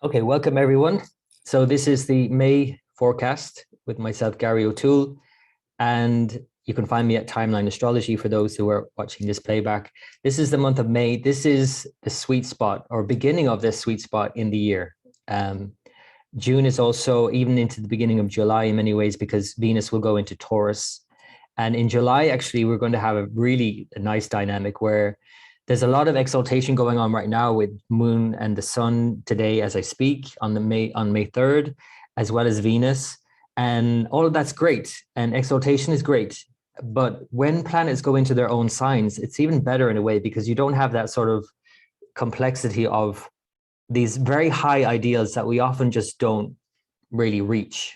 Okay, welcome everyone. So this is the May forecast with myself, Gary O'Toole, and you can find me at Timeline Astrology for those who are watching this playback. This is the month of May. This is the sweet spot or beginning of this sweet spot in the year. June is also even into the beginning of July in many ways because Venus will go into Taurus. And in July, actually, we're going to have a really nice dynamic where there's a lot of exaltation going on right now with Moon and the Sun today as I speak on May 3rd, as well as Venus. And all of that's great. And exaltation is great. But when planets go into their own signs, it's even better in a way because you don't have that sort of complexity of these very high ideals that we often just don't really reach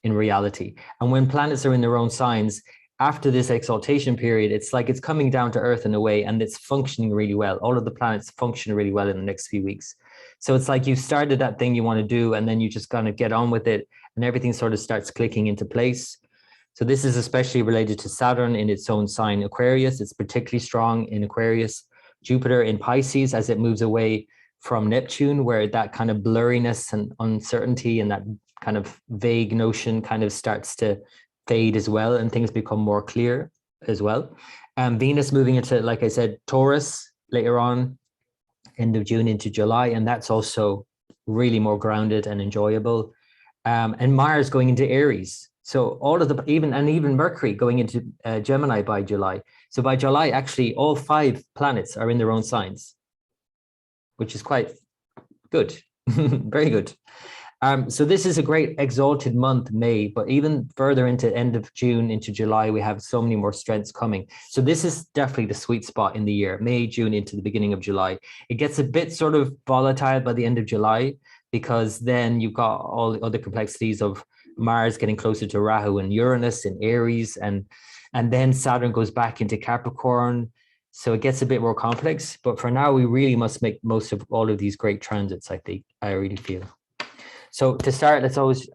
in reality. And when planets are in their own signs, after this exaltation period, it's like it's coming down to earth in a way, and it's functioning really well. All of the planets function really well in the next few weeks. So it's like you started that thing you want to do, and then you just kind of get on with it, and everything sort of starts clicking into place. So this is especially related to Saturn in its own sign, Aquarius. It's particularly strong in Aquarius. Jupiter in Pisces as it moves away from Neptune, where that kind of blurriness and uncertainty and that kind of vague notion kind of starts to fade as well, and things become more clear as well. Venus moving into, like I said, Taurus later on, end of June into July, and that's also really more grounded and enjoyable. And Mars going into Aries. So all of the, even Mercury going into Gemini by July. So by July, actually, all 5 planets are in their own signs, which is quite good, very good. So this is a great exalted month, May, but even further into end of June into July, we have so many more strengths coming. So this is definitely the sweet spot in the year, May, June into the beginning of July. It gets a bit sort of volatile by the end of July, because then you've got all the other complexities of Mars getting closer to Rahu and Uranus and Aries, and then Saturn goes back into Capricorn. So it gets a bit more complex, but for now, we really must make most of all of these great transits, I think, I really feel. So to start, it's always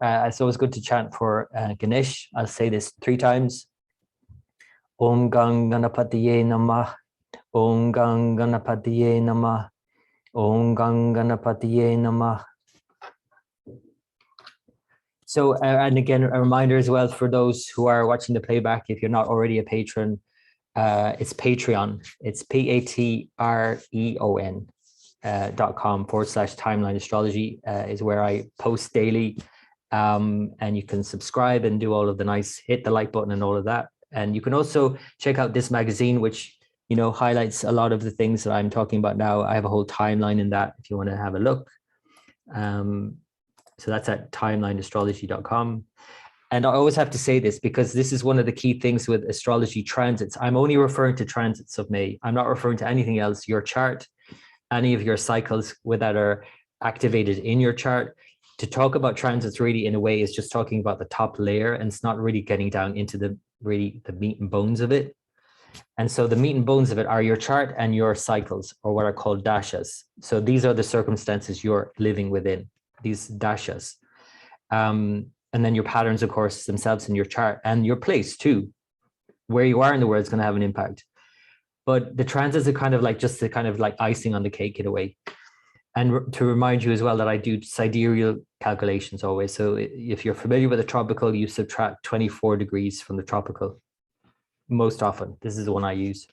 good to chant for Ganesh. I'll say this 3 times. Om Gang Ganapatiye Namah. Om Gang Ganapatiye Namah. Om Gang Ganapatiye Namah. So, and again, a reminder as well for those who are watching the playback, if you're not already a patron, it's Patreon. It's Patreon. .com/timeline astrology is where I post daily, and you can subscribe and do all of the nice, hit the like button and all of that. And you can also check out this magazine, which highlights a lot of the things that I'm talking about now. I have a whole timeline in that if you want to have a look. So that's at timelineastrology.com. And I always have to say this because this is one of the key things with astrology transits. I'm only referring to transits of May. I'm not referring to anything else. Your chart, any of your cycles that are activated in your chart. To talk about transits really in a way is just talking about the top layer, and it's not really getting down into the meat and bones of it. And so the meat and bones of it are your chart and your cycles, or what are called dashas. So these are the circumstances you're living within, these dashas. And then your patterns, of course, themselves in your chart, and your place too. Where you are in the world is going to have an impact. But the transits are kind of like just the kind of like icing on the cake in a way. And to remind you as well that I do sidereal calculations always. So if you're familiar with the tropical, you subtract 24 degrees from the tropical most often. This is the one I use.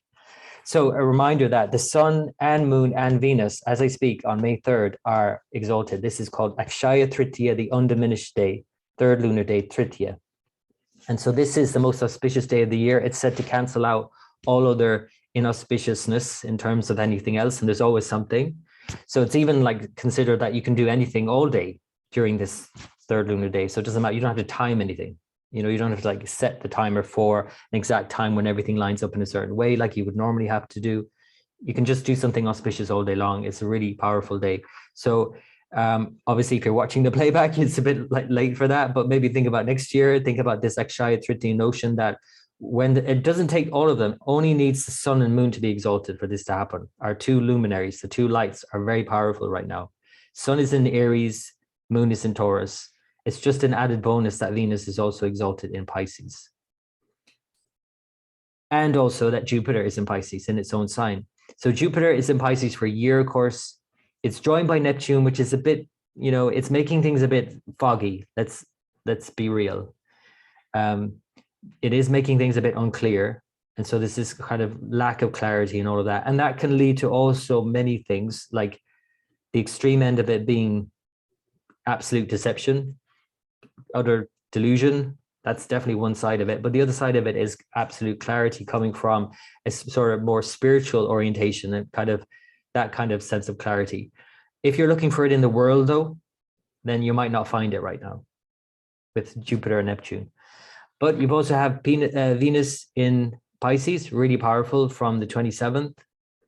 So a reminder that the Sun and Moon and Venus, as I speak on May 3rd, are exalted. This is called Akshaya Tritia, the undiminished day, 3rd lunar day, Tritia. And so this is the most auspicious day of the year. It's said to cancel out all other inauspiciousness in terms of anything else, and there's always something. So it's even like considered that you can do anything all day during this 3rd lunar day. So it doesn't matter, you don't have to time anything. You don't have to like set the timer for an exact time when everything lines up in a certain way like you would normally have to do. You can just do something auspicious all day long. It's a really powerful day. So obviously, if you're watching the playback, it's a bit like late for that, but maybe think about next year. Think about this Akshaya Tritia notion that when it doesn't take all of them, only needs the Sun and Moon to be exalted for this to happen. Our 2 luminaries, the 2 lights, are very powerful right now. Sun is in Aries, Moon is in Taurus. It's just an added bonus that Venus is also exalted in Pisces. And also that Jupiter is in Pisces in its own sign. So Jupiter is in Pisces for a year, of course. It's joined by Neptune, which is a bit it's making things a bit foggy. Let's be real. It is making things a bit unclear. And so there's this kind of lack of clarity and all of that. And that can lead to also many things, like the extreme end of it being absolute deception, utter delusion. That's definitely one side of it. But the other side of it is absolute clarity coming from a sort of more spiritual orientation and that kind of sense of clarity. If you're looking for it in the world, though, then you might not find it right now with Jupiter and Neptune. But you've also have Venus in Pisces, really powerful from the 27th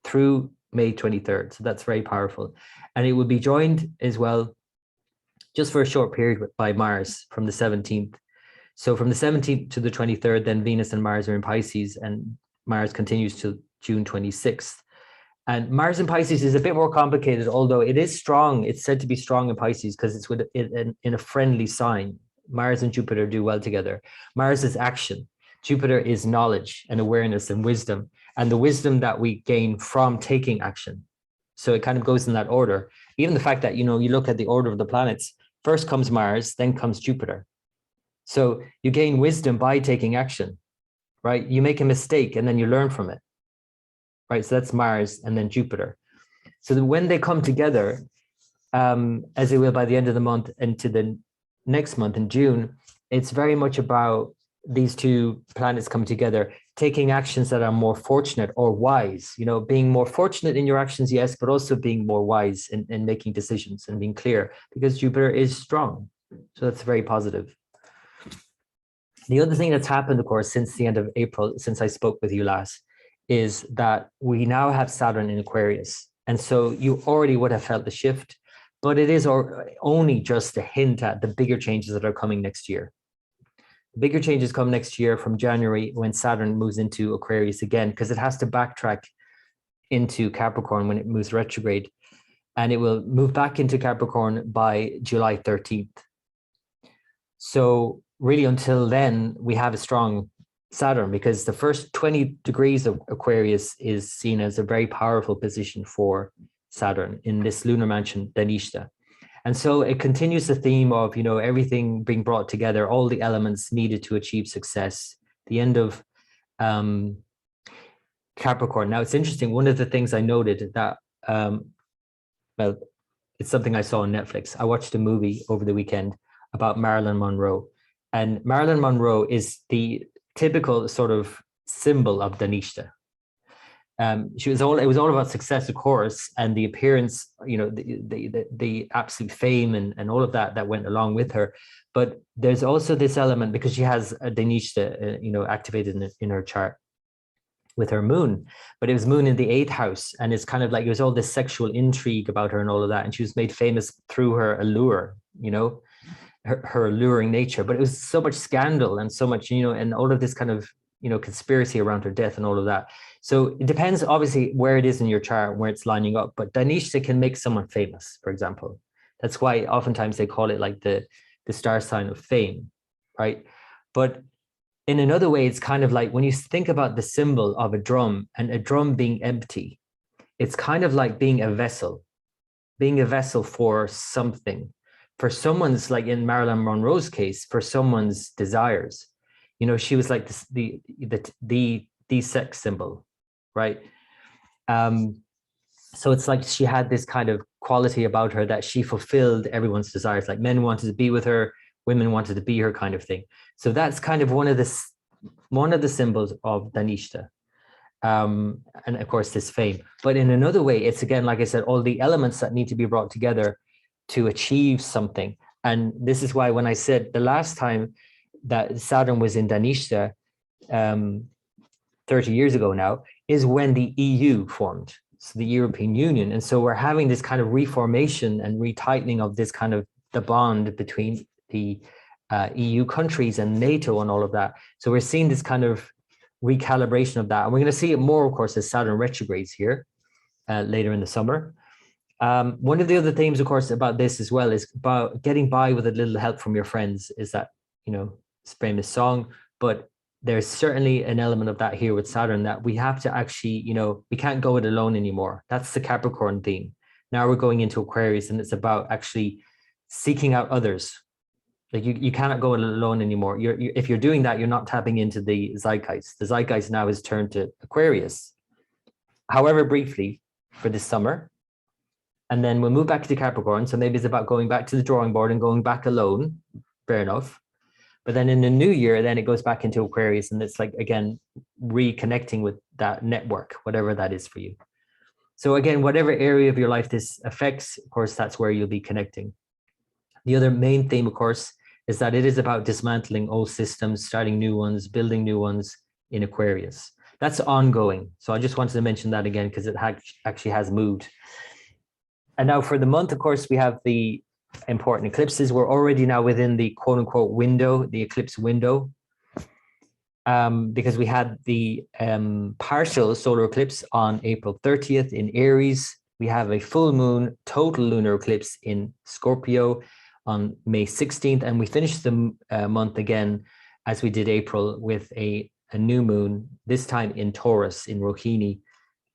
through May 23rd. So that's very powerful. And it will be joined as well, just for a short period, by Mars from the 17th. So from the 17th to the 23rd, then Venus and Mars are in Pisces, and Mars continues to June 26th. And Mars in Pisces is a bit more complicated, although it is strong. It's said to be strong in Pisces because it's in a friendly sign. Mars and Jupiter do well together. Mars is action. Jupiter is knowledge and awareness and wisdom, and the wisdom that we gain from taking action. So it kind of goes in that order. Even the fact that, you look at the order of the planets, first comes Mars, then comes Jupiter. So you gain wisdom by taking action, right? You make a mistake and then you learn from it, right? So that's Mars and then Jupiter. So when they come together, as they will by the end of the month into the next month in June, it's very much about these two planets come together, taking actions that are more fortunate or wise, being more fortunate in your actions, yes, but also being more wise in making decisions and being clear, because Jupiter is strong. So that's very positive. The other thing that's happened, of course, since the end of April, since I spoke with you last, is that we now have Saturn in Aquarius. And so you already would have felt the shift, but it is only just a hint at the bigger changes that are coming next year. Bigger changes come next year from January when Saturn moves into Aquarius again, because it has to backtrack into Capricorn when it moves retrograde. And it will move back into Capricorn by July 13th. So really until then, we have a strong Saturn, because the first 20 degrees of Aquarius is seen as a very powerful position for Saturn in this lunar mansion, Dhanishta. And so it continues the theme of, everything being brought together, all the elements needed to achieve success, the end of Capricorn. Now, it's interesting. One of the things I noted that, it's something I saw on Netflix. I watched a movie over the weekend about Marilyn Monroe. And Marilyn Monroe is the typical sort of symbol of Dhanishta. It was all about success, of course, and the appearance, the absolute fame and all of that went along with her. But there's also this element, because she has a Dhanishta, activated in her chart with her moon, but it was moon in the 8th house. And it's kind of like, there's all this sexual intrigue about her and all of that. And she was made famous through her allure, her alluring nature, but it was so much scandal and so much, and all of this kind of, conspiracy around her death and all of that. So it depends, obviously, where it is in your chart, where it's lining up. But Dhanishta can make someone famous, for example. That's why oftentimes they call it like the star sign of fame, right? But in another way, it's kind of like when you think about the symbol of a drum and a drum being empty, it's kind of like being a vessel for something, for someone's, like in Marilyn Monroe's case, for someone's desires. She was like the sex symbol, right? So it's like she had this kind of quality about her that she fulfilled everyone's desires. Like men wanted to be with her, women wanted to be her, kind of thing. So that's kind of one of the symbols of Dhanishta. And of course, this fame. But in another way, it's, again, like I said, all the elements that need to be brought together to achieve something. And this is why when I said the last time that Saturn was in Dhanishta, 30 years ago now, is when the EU formed, so the European Union. And so we're having this kind of reformation and retightening of this kind of the bond between the EU countries and NATO and all of that. So we're seeing this kind of recalibration of that. And we're going to see it more, of course, as Saturn retrogrades here later in the summer. One of the other themes, of course, about this as well is about getting by with a little help from your friends. Is that, it's a famous song, but there's certainly an element of that here with Saturn, that we have to actually, we can't go it alone anymore. That's the Capricorn theme. Now we're going into Aquarius, and it's about actually seeking out others. Like you cannot go alone anymore. If you're doing that, you're not tapping into the zeitgeist. The zeitgeist now is turned to Aquarius, however briefly, for this summer. And then we'll move back to Capricorn. So maybe it's about going back to the drawing board and going back alone. Fair enough. But then in the new year, then it goes back into Aquarius, and it's like, again, reconnecting with that network, whatever that is for you. So again, whatever area of your life this affects, of course, that's where you'll be connecting. The other main theme, of course, is that it is about dismantling old systems, starting new ones, building new ones in Aquarius. That's ongoing. So I just wanted to mention that again, because it actually has moved. And now for the month, of course, we have the important eclipses. We're already now within the quote unquote window, the eclipse window, because we had the partial solar eclipse on April 30th in Aries. We have a full moon total lunar eclipse in Scorpio on May 16th. And we finished the month again, as we did April, with a new moon, this time in Taurus, in Rohini,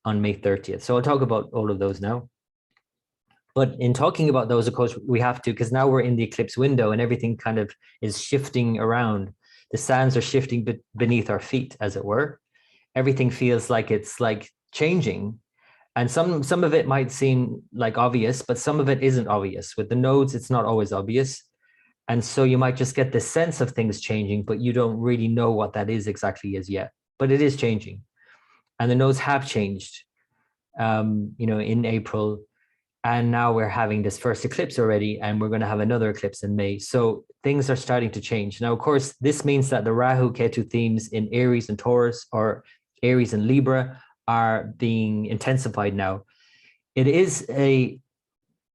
on May 30th. So I'll talk about all of those now. But in talking about those, of course, we have to, because now we're in the eclipse window and everything kind of is shifting around. The sands are shifting beneath our feet, as it were. Everything feels like it's like changing. And some of it might seem like obvious, but some of it isn't obvious. With the nodes, it's not always obvious. And so you might just get the sense of things changing, but you don't really know what that is exactly as yet. But it is changing. And the nodes have changed, in April. And now we're having this first eclipse already, and we're going to have another eclipse in May. So things are starting to change. Now, of course, this means that the Rahu Ketu themes in Aries and Taurus, or Aries and Libra, are being intensified now. It is a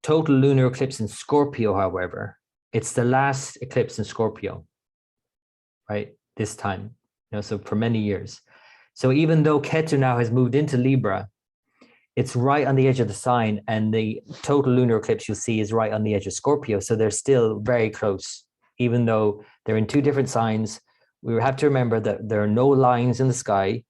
total lunar eclipse in Scorpio, however. It's the last eclipse in Scorpio, right? This time, so for many years. So even though Ketu now has moved into Libra, it's right on the edge of the sign, and the total lunar eclipse you'll see is right on the edge of Scorpio. So they're still very close, even though they're in two different signs. We have to remember that there are no lines in the sky.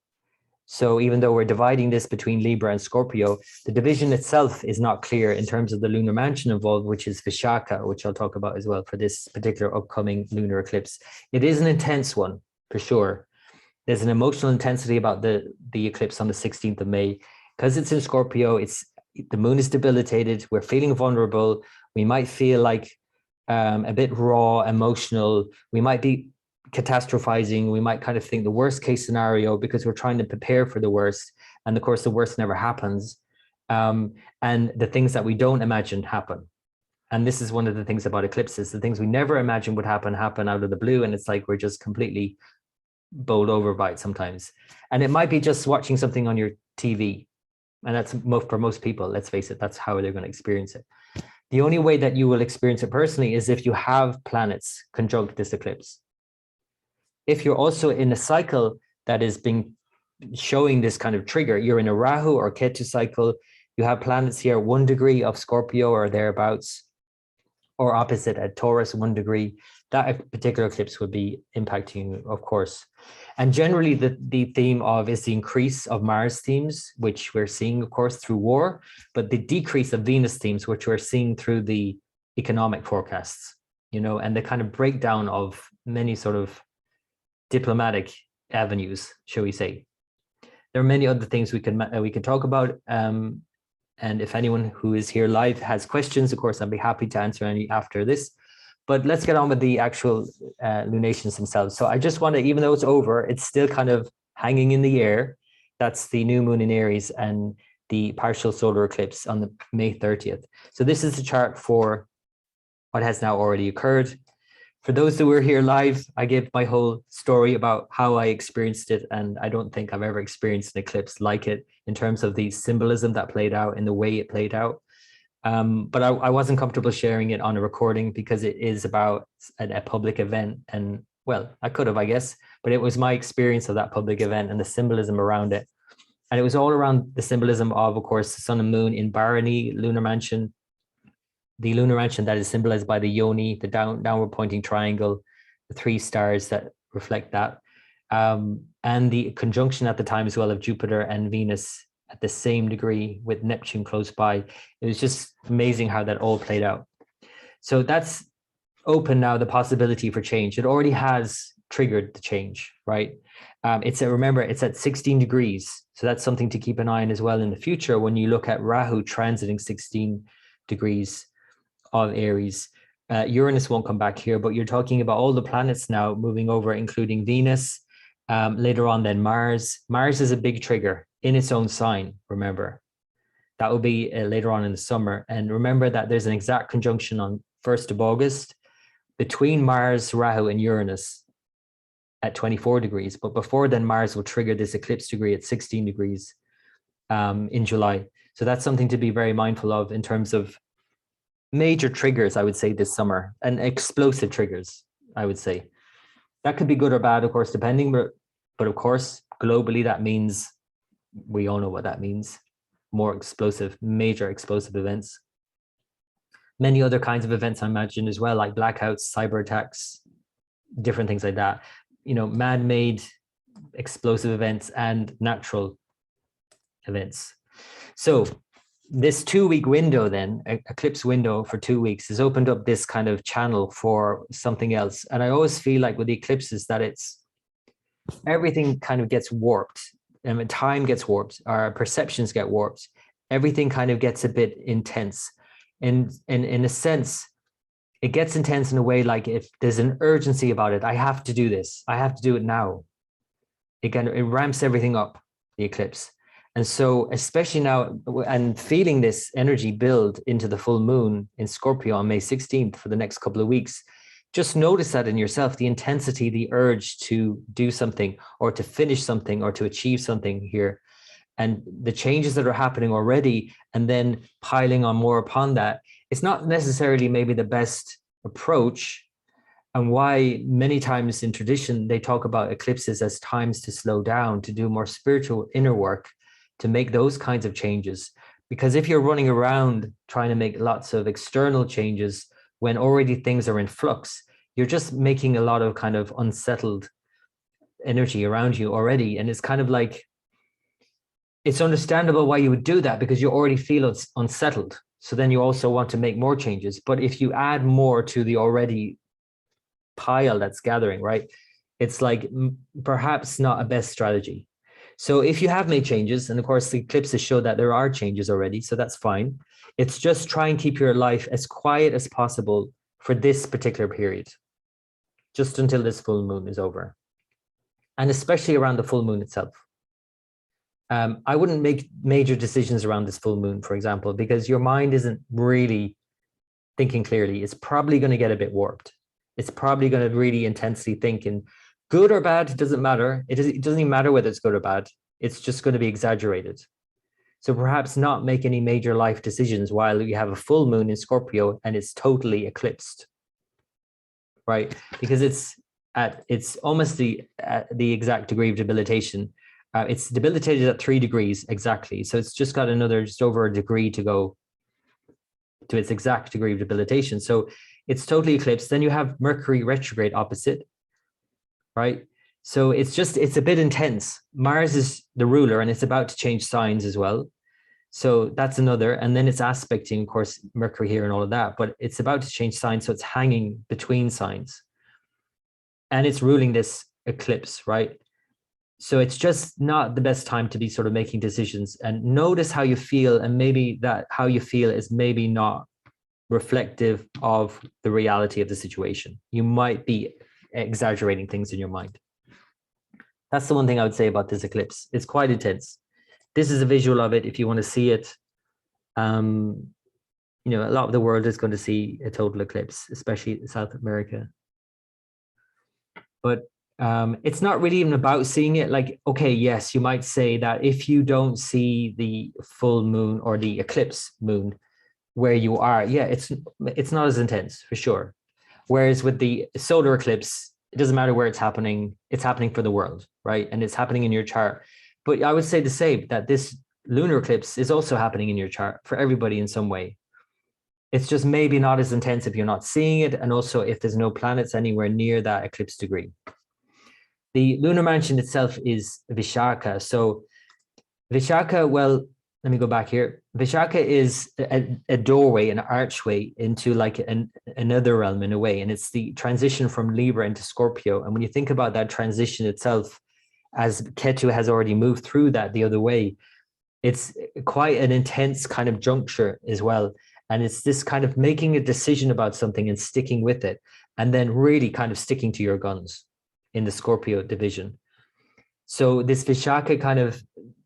So even though we're dividing this between Libra and Scorpio, the division itself is not clear in terms of the lunar mansion involved, which is Vishaka, which I'll talk about as well for this particular upcoming lunar eclipse. It is an intense one, for sure. There's an emotional intensity about the eclipse on the 16th of May. Because it's in Scorpio, the moon is debilitated. We're feeling vulnerable. We might feel like a bit raw, emotional. We might be catastrophizing. We might kind of think the worst case scenario because we're trying to prepare for the worst. And of course, the worst never happens. And the things that we don't imagine happen. And this is one of the things about eclipses. The things we never imagined would happen out of the blue. And it's like we're just completely bowled over by it sometimes. And it might be just watching something on your TV. And that's for most people, let's face it, that's how they're going to experience it. The only way that you will experience it personally is if you have planets conjunct this eclipse. If you're also in a cycle that is showing this kind of trigger, you're in a Rahu or Ketu cycle, you have planets here 1 degree of Scorpio or thereabouts, or opposite at Taurus 1 degree, that particular eclipse would be impacting you, of course. And generally the theme is the increase of Mars themes, which we're seeing, of course, through war, but the decrease of Venus themes, which we're seeing through the economic forecasts, and the kind of breakdown of many sort of diplomatic avenues, shall we say. There are many other things we can talk about. And if anyone who is here live has questions, of course, I'd be happy to answer any after this. But let's get on with the actual lunations themselves. So I just want to, even though it's over, it's still kind of hanging in the air. That's the new moon in Aries and the partial solar eclipse on the May 30th. So this is the chart for what has now already occurred. For those who were here live, I gave my whole story about how I experienced it. And I don't think I've ever experienced an eclipse like it in terms of the symbolism that played out and the way it played out. But I wasn't comfortable sharing it on a recording because it is about a public event. And well, I could have, I guess, but it was my experience of that public event and the symbolism around it. And it was all around the symbolism of course, the sun and moon in Barony, lunar mansion, the lunar mansion that is symbolized by the yoni, the downward pointing triangle, the 3 stars that reflect that, and the conjunction at the time as well of Jupiter and Venus at the same degree with Neptune close by. It was just amazing how that all played out. So that's open now, the possibility for change. It already has triggered the change, right? Remember, it's at 16 degrees. So that's something to keep an eye on as well in the future when you look at Rahu transiting 16 degrees of Aries. Uranus won't come back here, but you're talking about all the planets now moving over, including Venus. Later on, then Mars. Mars is a big trigger in its own sign, remember. That will be later on in the summer. And remember that there's an exact conjunction on 1st of August between Mars, Rahu, and Uranus at 24 degrees. But before then, Mars will trigger this eclipse degree at 16 degrees in July. So that's something to be very mindful of in terms of major triggers, I would say, this summer, and explosive triggers, I would say. That could be good or bad, of course, depending. But of course, globally, that means, we all know what that means. More explosive, major explosive events. Many other kinds of events, I imagine, as well, like blackouts, cyber attacks, different things like that. You know, man-made explosive events and natural events. So this 2-week window then, eclipse window for 2 weeks, has opened up this kind of channel for something else. And I always feel like with the eclipses that everything kind of gets warped. And time gets warped, our perceptions get warped. Everything kind of gets a bit intense. And in a sense, it gets intense in a way like if there's an urgency about it, I have to do this. I have to do it now. It ramps everything up, the eclipse. And so especially now, and feeling this energy build into the full moon in Scorpio on May 16th for the next couple of weeks, just notice that in yourself, the intensity, the urge to do something or to finish something or to achieve something here, and the changes that are happening already, and then piling on more upon that. It's not necessarily maybe the best approach, and why many times in tradition, they talk about eclipses as times to slow down, to do more spiritual inner work, to make those kinds of changes. Because if you're running around trying to make lots of external changes when already things are in flux, you're just making a lot of kind of unsettled energy around you already. And it's kind of like, it's understandable why you would do that because you already feel unsettled. So then you also want to make more changes. But if you add more to the already pile that's gathering, right, it's like perhaps not a best strategy. So if you have made changes, and of course the eclipses show that there are changes already, so that's fine. It's just try and keep your life as quiet as possible for this particular period, just until this full moon is over. And especially around the full moon itself. I wouldn't make major decisions around this full moon, for example, because your mind isn't really thinking clearly. It's probably going to get a bit warped. It's probably going to really intensely think, and good or bad, it doesn't matter. It doesn't even matter whether it's good or bad. It's just going to be exaggerated. So perhaps not make any major life decisions while you have a full moon in Scorpio and it's totally eclipsed, right? Because it's almost the exact degree of debilitation. It's debilitated at 3 degrees exactly. So it's just got just over a degree to go to its exact degree of debilitation. So it's totally eclipsed. Then you have Mercury retrograde opposite, right? So it's a bit intense. Mars is the ruler and it's about to change signs as well. So that's another. And then it's aspecting, of course, Mercury here and all of that, but it's about to change signs. So it's hanging between signs. And it's ruling this eclipse, right? So it's just not the best time to be sort of making decisions. And notice how you feel, and maybe that how you feel is maybe not reflective of the reality of the situation. You might be exaggerating things in your mind. That's the one thing I would say about this eclipse. It's quite intense. This is a visual of it if you want to see it. You know, a lot of the world is going to see a total eclipse, especially South America. But it's not really even about seeing it. Like, okay, yes, you might say that if you don't see the full moon or the eclipse moon where you are, yeah, it's not as intense for sure. Whereas with the solar eclipse, it doesn't matter where it's happening for the world, right? And it's happening in your chart. But I would say the same, that this lunar eclipse is also happening in your chart for everybody in some way. It's just maybe not as intense if you're not seeing it, and also if there's no planets anywhere near that eclipse degree. The lunar mansion itself is Vishaka. So Vishaka, well, let me go back here. Vishaka is a doorway, an archway into like another realm in a way. And it's the transition from Libra into Scorpio. And when you think about that transition itself, as Ketu has already moved through that the other way, it's quite an intense kind of juncture as well. And it's this kind of making a decision about something and sticking with it, and then really kind of sticking to your guns in the Scorpio division. So this Vishaka kind of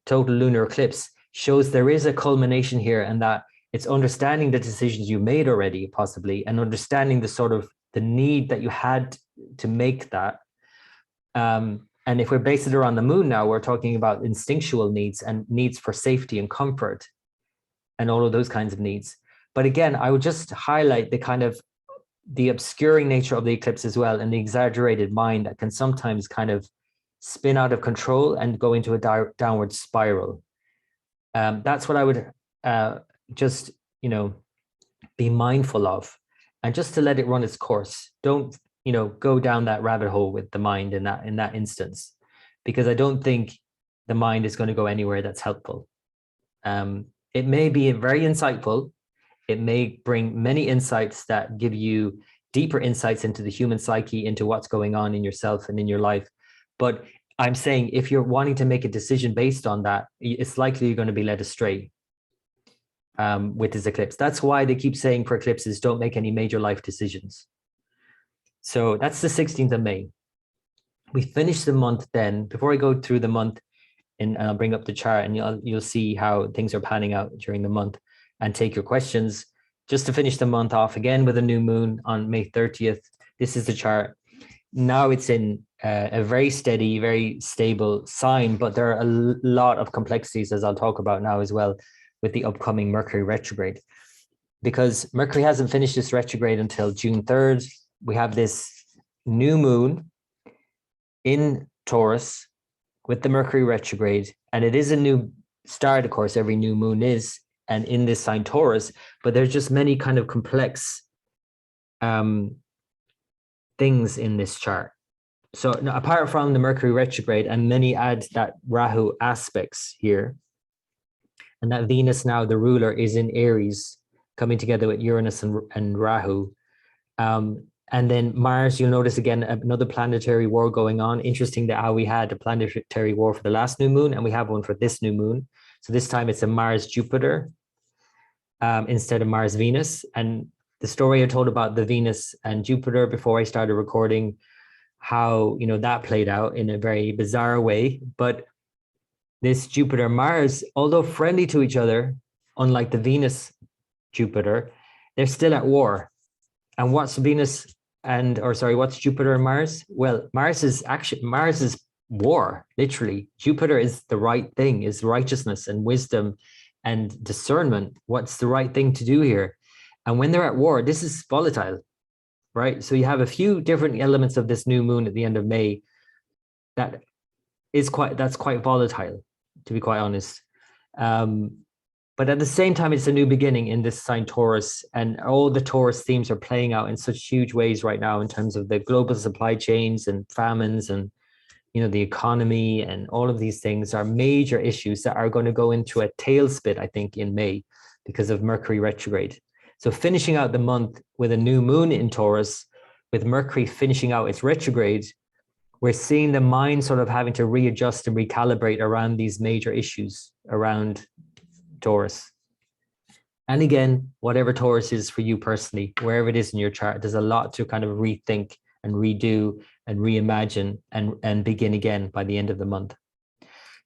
total lunar eclipse shows there is a culmination here, and that it's understanding the decisions you made already, possibly, and understanding the sort of the need that you had to make that. And if we're based it around the moon now, we're talking about instinctual needs and needs for safety and comfort and all of those kinds of needs. But again, I would just highlight the kind of the obscuring nature of the eclipse as well, and the exaggerated mind that can sometimes kind of spin out of control and go into a downward spiral. That's what I would just, be mindful of, and just to let it run its course. Don't, go down that rabbit hole with the mind in that instance, because I don't think the mind is going to go anywhere that's helpful. It may be very insightful. It may bring many insights that give you deeper insights into the human psyche, into what's going on in yourself and in your life. But I'm saying if you're wanting to make a decision based on that, it's likely you're going to be led astray with this eclipse. That's why they keep saying for eclipses, don't make any major life decisions. So that's the 16th of May. We finish the month then. Before I go through the month, and I'll bring up the chart, and you'll see how things are panning out during the month and take your questions. Just to finish the month off again with a new moon on May 30th. This is the chart. Now it's in a very steady, very stable sign, but there are a lot of complexities, as I'll talk about now as well, with the upcoming Mercury retrograde. Because Mercury hasn't finished this retrograde until June 3rd. We have this new moon in Taurus with the Mercury retrograde, and it is a new start, of course, every new moon is, and in this sign Taurus, but there's just many kind of complex things in this chart. So apart from the Mercury retrograde, and many add that Rahu aspects here, and that Venus now, the ruler, is in Aries, coming together with Uranus and Rahu. And then Mars, you'll notice again, another planetary war going on. Interesting that how we had a planetary war for the last new moon, and we have one for this new moon. So this time it's a Mars-Jupiter instead of Mars-Venus. And the story I told about the Venus and Jupiter before I started recording, how, that played out in a very bizarre way. But this Jupiter-Mars, although friendly to each other, unlike the Venus-Jupiter, they're still at war. And what's what's Jupiter and Mars? Well, Mars is war, literally. Jupiter is the right thing, is righteousness and wisdom and discernment. What's the right thing to do here? And when they're at war, this is volatile, right? So you have a few different elements of this new moon at the end of May that's quite volatile, to be quite honest. But at the same time, it's a new beginning in this sign Taurus, and all the Taurus themes are playing out in such huge ways right now in terms of the global supply chains and famines and, the economy, and all of these things are major issues that are going to go into a tailspin, I think, in May because of Mercury retrograde. So finishing out the month with a new moon in Taurus, with Mercury finishing out its retrograde, we're seeing the mind sort of having to readjust and recalibrate around these major issues around Taurus. And again, whatever Taurus is for you personally, wherever it is in your chart, there's a lot to kind of rethink and redo and reimagine and begin again by the end of the month.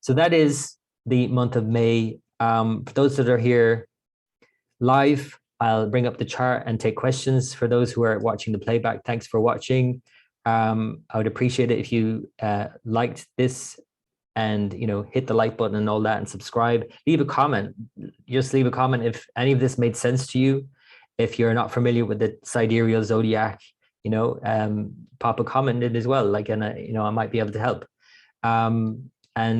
So that is the month of May. For those that are here live, I'll bring up the chart and take questions. For those who are watching the playback, thanks for watching. I would appreciate it if you liked this and hit the like button and all that, and subscribe. Leave a comment. Just leave a comment if any of this made sense to you. If you're not familiar with the sidereal zodiac, pop a comment in as well. I might be able to help. And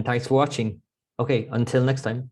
thanks for watching. Okay, until next time.